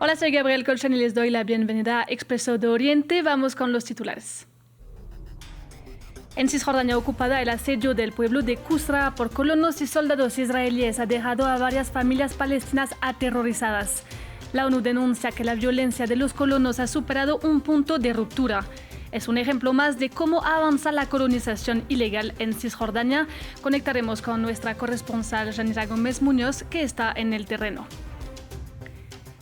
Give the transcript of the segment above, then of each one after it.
Hola, soy Gabriel Colchón y les doy la bienvenida a Expreso de Oriente. Vamos con los titulares. En Cisjordania ocupada, el asedio del pueblo de Qusra por colonos y soldados israelíes ha dejado a varias familias palestinas aterrorizadas. La ONU denuncia que la violencia de los colonos ha superado un punto de ruptura. Es un ejemplo más de cómo avanza la colonización ilegal en Cisjordania. Conectaremos con nuestra corresponsal Yanira Gómez Muñoz, que está en el terreno.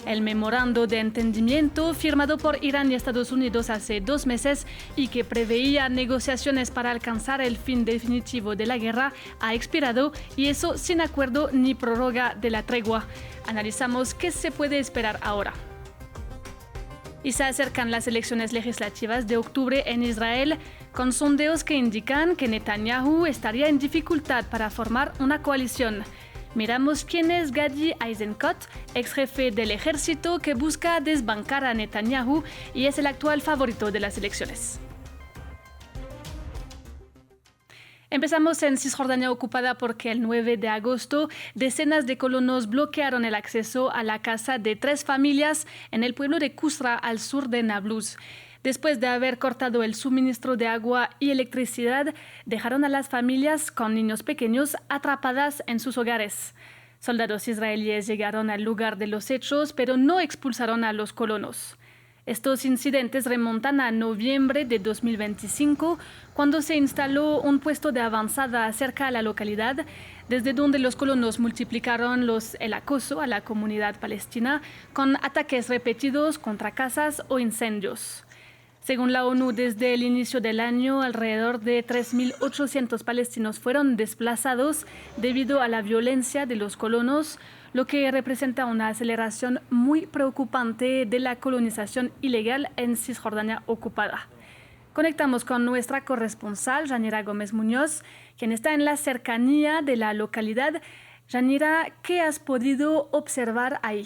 El memorando de entendimiento firmado por Irán y Estados Unidos hace 2 meses y que preveía negociaciones para alcanzar el fin definitivo de la guerra ha expirado, y eso sin acuerdo ni prórroga de la tregua. Analizamos qué se puede esperar ahora. Y se acercan las elecciones legislativas de octubre en Israel, con sondeos que indican que Netanyahu estaría en dificultad para formar una coalición. Miramos quién es Gadi Eisenkot, ex jefe del ejército que busca desbancar a Netanyahu y es el actual favorito de las elecciones. Empezamos en Cisjordania ocupada porque el 9 de agosto decenas de colonos bloquearon el acceso a la casa de 3 familias en el pueblo de Qusra al sur de Nablus. Después de haber cortado el suministro de agua y electricidad, dejaron a las familias con niños pequeños atrapadas en sus hogares. Soldados israelíes llegaron al lugar de los hechos, pero no expulsaron a los colonos. Estos incidentes remontan a noviembre de 2025, cuando se instaló un puesto de avanzada cerca a la localidad, desde donde los colonos multiplicaron el acoso a la comunidad palestina con ataques repetidos contra casas o incendios. Según la ONU, desde el inicio del año, alrededor de 3.800 palestinos fueron desplazados debido a la violencia de los colonos, lo que representa una aceleración muy preocupante de la colonización ilegal en Cisjordania ocupada. Conectamos con nuestra corresponsal, Yanira Gómez Muñoz, quien está en la cercanía de la localidad. Yanira, ¿qué has podido observar ahí?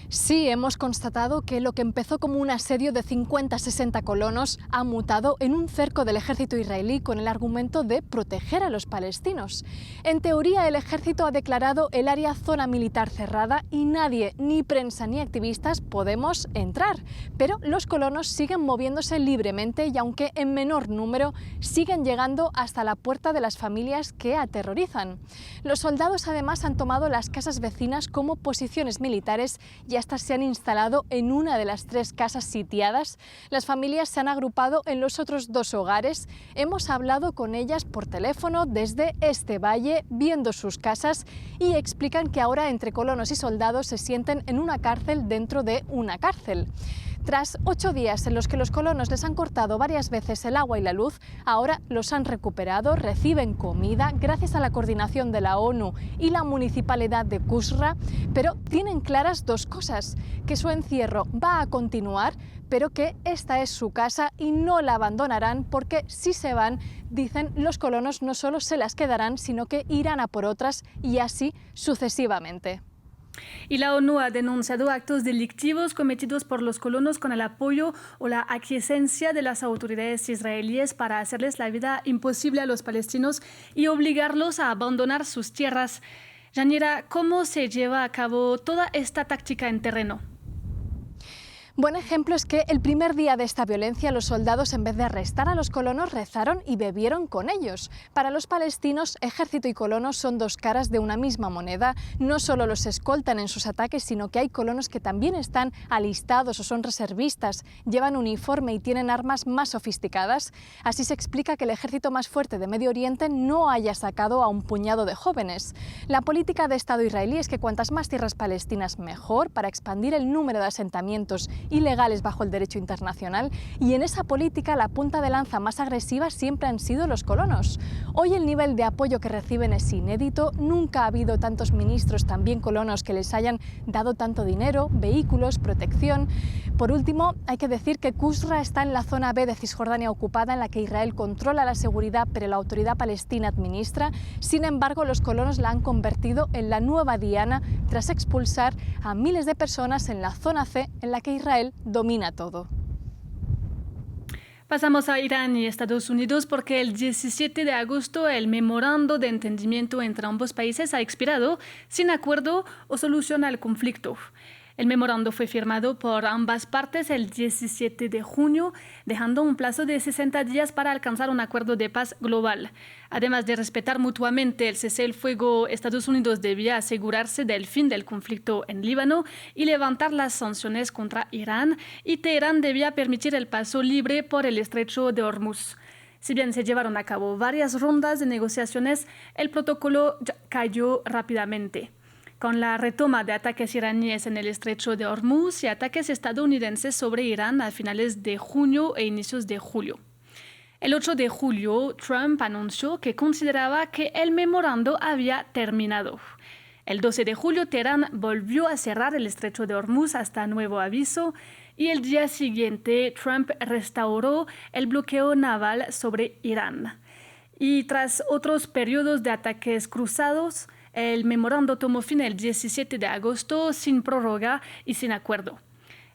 Sí, hemos constatado que lo que empezó como un asedio de 50-60 colonos ha mutado en un cerco del ejército israelí con el argumento de proteger a los palestinos. En teoría, el ejército ha declarado el área zona militar cerrada y nadie, ni prensa ni activistas, podemos entrar. Pero los colonos siguen moviéndose libremente y, aunque en menor número, siguen llegando hasta la puerta de las familias que aterrorizan. Los soldados además han tomado las casas vecinas como posiciones militares y hasta se han instalado en una de las 3 casas sitiadas. Las familias se han agrupado en los otros 2 hogares. Hemos hablado con ellas por teléfono desde este valle, viendo sus casas, y explican que ahora entre colonos y soldados se sienten en una cárcel dentro de una cárcel. Tras 8 días en los que los colonos les han cortado varias veces el agua y la luz, ahora los han recuperado, reciben comida gracias a la coordinación de la ONU y la municipalidad de Qusra, pero tienen claras 2 cosas: que su encierro va a continuar, pero que esta es su casa y no la abandonarán, porque si se van, dicen, los colonos no solo se las quedarán, sino que irán a por otras y así sucesivamente. Y la ONU ha denunciado actos delictivos cometidos por los colonos con el apoyo o la aquiescencia de las autoridades israelíes para hacerles la vida imposible a los palestinos y obligarlos a abandonar sus tierras. Yanira, ¿cómo se lleva a cabo toda esta táctica en terreno? Buen ejemplo es que el primer día de esta violencia los soldados, en vez de arrestar a los colonos, rezaron y bebieron con ellos. Para los palestinos, ejército y colonos son 2 caras de una misma moneda. No solo los escoltan en sus ataques, sino que hay colonos que también están alistados o son reservistas, llevan uniforme y tienen armas más sofisticadas. Así se explica que el ejército más fuerte de Medio Oriente no haya sacado a un puñado de jóvenes. La política de Estado israelí es que cuantas más tierras palestinas mejor, para expandir el número de asentamientos ilegales bajo el derecho internacional, y en esa política la punta de lanza más agresiva siempre han sido los colonos. Hoy el nivel de apoyo que reciben es inédito, nunca ha habido tantos ministros, también colonos, que les hayan dado tanto dinero, vehículos, protección. Por último, hay que decir que Qusra está en la zona B de Cisjordania ocupada, en la que Israel controla la seguridad, pero la autoridad palestina administra. Sin embargo, los colonos la han convertido en la nueva diana tras expulsar a miles de personas en la zona C, en la que Israel domina todo. Pasamos a Irán y Estados Unidos porque el 17 de agosto el memorando de entendimiento entre ambos países ha expirado sin acuerdo o solución al conflicto. El memorando fue firmado por ambas partes el 17 de junio, dejando un plazo de 60 días para alcanzar un acuerdo de paz global. Además de respetar mutuamente el cese el fuego, Estados Unidos debía asegurarse del fin del conflicto en Líbano y levantar las sanciones contra Irán, y Teherán debía permitir el paso libre por el estrecho de Hormuz. Si bien se llevaron a cabo varias rondas de negociaciones, el protocolo cayó rápidamente. Con la retoma de ataques iraníes en el estrecho de Hormuz y ataques estadounidenses sobre Irán a finales de junio e inicios de julio. El 8 de julio, Trump anunció que consideraba que el memorando había terminado. El 12 de julio, Teherán volvió a cerrar el estrecho de Hormuz hasta nuevo aviso, y el día siguiente Trump restauró el bloqueo naval sobre Irán. Y tras otros periodos de ataques cruzados, el memorando tomó fin el 17 de agosto sin prórroga y sin acuerdo.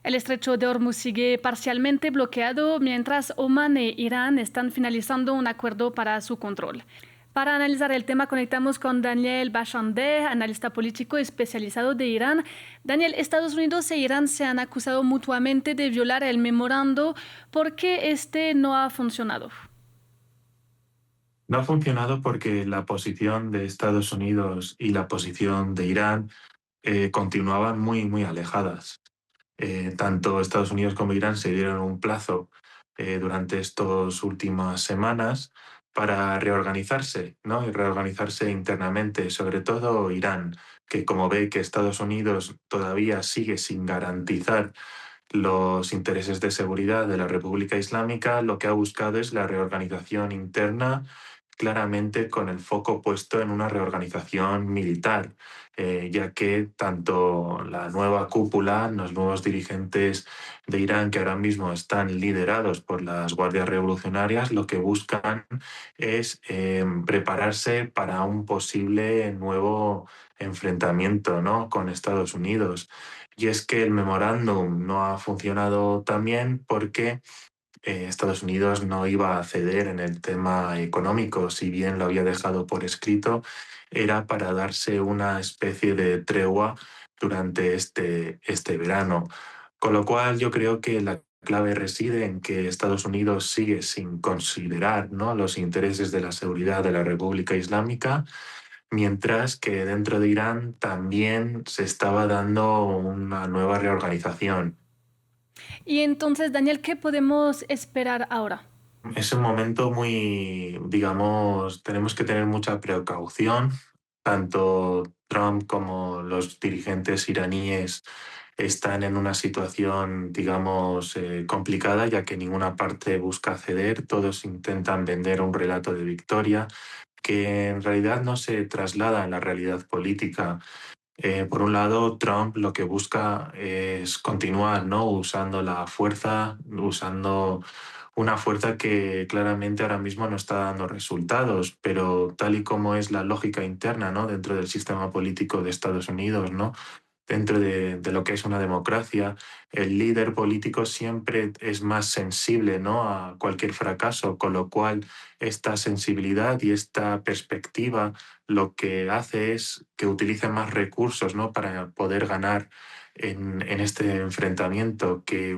El estrecho de Hormuz sigue parcialmente bloqueado mientras Omán e Irán están finalizando un acuerdo para su control. Para analizar el tema conectamos con Daniel Bachandeh, analista político especializado de Irán. Daniel, Estados Unidos e Irán se han acusado mutuamente de violar el memorando. ¿Por qué este no ha funcionado? No ha funcionado porque la posición de Estados Unidos y la posición de Irán continuaban muy, muy alejadas. Tanto Estados Unidos como Irán se dieron un plazo durante estas últimas semanas para reorganizarse, ¿no? Y reorganizarse internamente, sobre todo Irán, que como ve que Estados Unidos todavía sigue sin garantizar los intereses de seguridad de la República Islámica, lo que ha buscado es la reorganización interna, claramente con el foco puesto en una reorganización militar, ya que tanto la nueva cúpula, los nuevos dirigentes de Irán que ahora mismo están liderados por las guardias revolucionarias, lo que buscan es prepararse para un posible nuevo enfrentamiento, ¿no?, con Estados Unidos. Y es que el memorándum no ha funcionado tan bien porque Estados Unidos no iba a ceder en el tema económico, si bien lo había dejado por escrito, era para darse una especie de tregua durante este verano. Con lo cual yo creo que la clave reside en que Estados Unidos sigue sin considerar, ¿no?, los intereses de la seguridad de la República Islámica, mientras que dentro de Irán también se estaba dando una nueva reorganización. Y entonces, Daniel, ¿qué podemos esperar ahora? Es un momento muy, digamos, tenemos que tener mucha precaución. Tanto Trump como los dirigentes iraníes están en una situación, digamos, complicada, ya que ninguna parte busca ceder, todos intentan vender un relato de victoria que en realidad no se traslada en la realidad política. Por un lado, Trump lo que busca es continuar, ¿no?, usando la fuerza, usando una fuerza que claramente ahora mismo no está dando resultados, pero tal y como es la lógica interna, ¿no?, dentro del sistema político de Estados Unidos, ¿no?, dentro de lo que es una democracia, el líder político siempre es más sensible, ¿no?, a cualquier fracaso, con lo cual esta sensibilidad y esta perspectiva lo que hace es que utilice más recursos, ¿no?, para poder ganar en este enfrentamiento que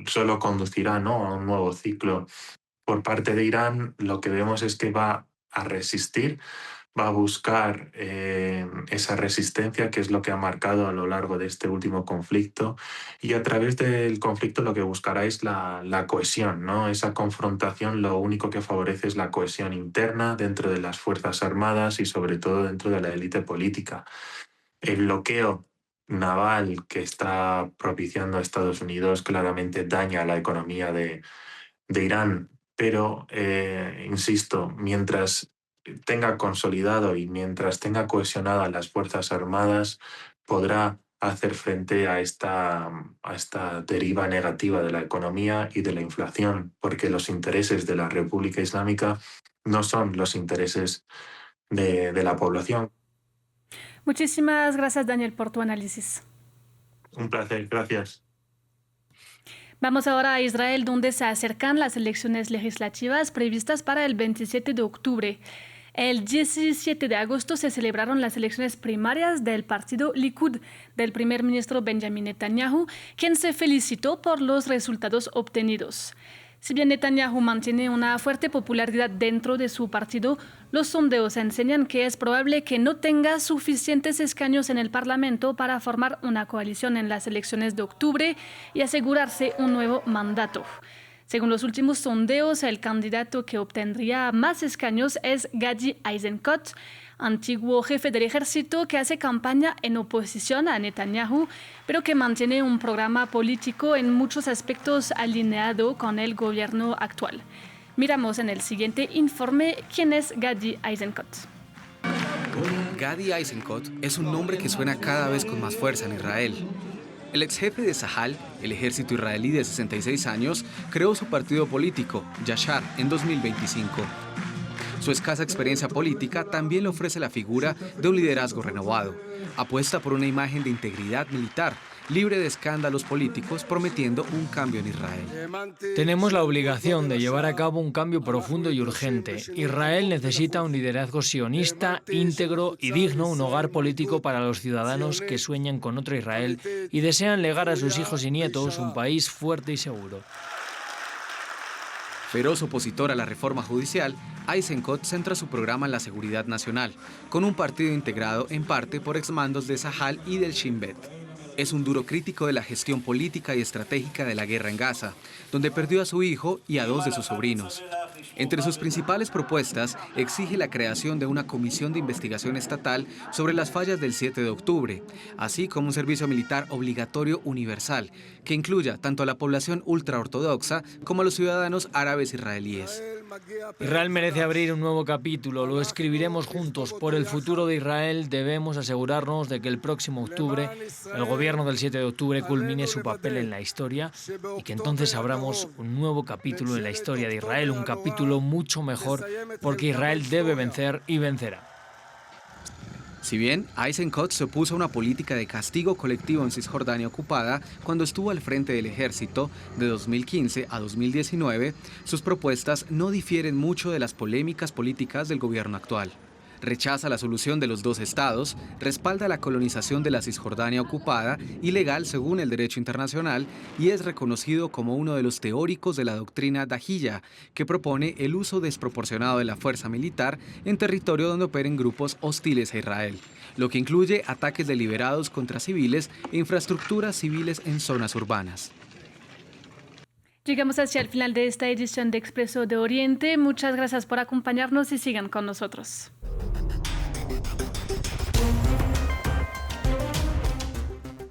solo conducirá, ¿no?, a un nuevo ciclo. Por parte de Irán, lo que vemos es que va a resistir, va a buscar esa resistencia, que es lo que ha marcado a lo largo de este último conflicto, y a través del conflicto lo que buscará es la cohesión, ¿no? Esa confrontación lo único que favorece es la cohesión interna dentro de las Fuerzas Armadas y sobre todo dentro de la élite política. El bloqueo naval que está propiciando Estados Unidos claramente daña la economía de Irán, pero, insisto, mientras tenga consolidado y mientras tenga cohesionadas las Fuerzas Armadas, podrá hacer frente a esta deriva negativa de la economía y de la inflación, porque los intereses de la República Islámica no son los intereses de la población. Muchísimas gracias, Daniel, por tu análisis. Un placer, gracias. Vamos ahora a Israel, donde se acercan las elecciones legislativas previstas para el 27 de octubre. El 17 de agosto se celebraron las elecciones primarias del partido Likud del primer ministro Benjamin Netanyahu, quien se felicitó por los resultados obtenidos. Si bien Netanyahu mantiene una fuerte popularidad dentro de su partido, los sondeos enseñan que es probable que no tenga suficientes escaños en el Parlamento para formar una coalición en las elecciones de octubre y asegurarse un nuevo mandato. Según los últimos sondeos, el candidato que obtendría más escaños es Gadi Eisenkot, antiguo jefe del ejército que hace campaña en oposición a Netanyahu, pero que mantiene un programa político en muchos aspectos alineado con el gobierno actual. Miramos en el siguiente informe quién es Gadi Eisenkot. Gadi Eisenkot es un nombre que suena cada vez con más fuerza en Israel. El ex jefe de Tzahal, el ejército israelí de 66 años, creó su partido político, Yashar, en 2025. Su escasa experiencia política también le ofrece la figura de un liderazgo renovado. Apuesta por una imagen de integridad militar, libre de escándalos políticos, prometiendo un cambio en Israel. Tenemos la obligación de llevar a cabo un cambio profundo y urgente. Israel necesita un liderazgo sionista, íntegro y digno, un hogar político para los ciudadanos que sueñan con otro Israel y desean legar a sus hijos y nietos un país fuerte y seguro. Feroz opositor a la reforma judicial, Eisenkot centra su programa en la seguridad nacional, con un partido integrado en parte por exmandos de Tzahal y del Shin Bet. Es un duro crítico de la gestión política y estratégica de la guerra en Gaza, donde perdió a su hijo y a 2 de sus sobrinos. Entre sus principales propuestas, exige la creación de una comisión de investigación estatal sobre las fallas del 7 de octubre, así como un servicio militar obligatorio universal, que incluya tanto a la población ultraortodoxa como a los ciudadanos árabes israelíes. Israel merece abrir un nuevo capítulo, lo escribiremos juntos. Por el futuro de Israel debemos asegurarnos de que el próximo octubre el gobierno del 7 de octubre culmine su papel en la historia y que entonces abramos un nuevo capítulo en la historia de Israel, un capítulo mucho mejor, porque Israel debe vencer y vencerá. Si bien Eisenkot se opuso a una política de castigo colectivo en Cisjordania ocupada cuando estuvo al frente del ejército de 2015 a 2019, sus propuestas no difieren mucho de las polémicas políticas del gobierno actual. Rechaza la solución de los 2 estados, respalda la colonización de la Cisjordania ocupada, ilegal según el derecho internacional, y es reconocido como uno de los teóricos de la doctrina Dahiyya, que propone el uso desproporcionado de la fuerza militar en territorio donde operen grupos hostiles a Israel, lo que incluye ataques deliberados contra civiles e infraestructuras civiles en zonas urbanas. Llegamos hacia el final de esta edición de Expreso de Oriente. Muchas gracias por acompañarnos y sigan con nosotros.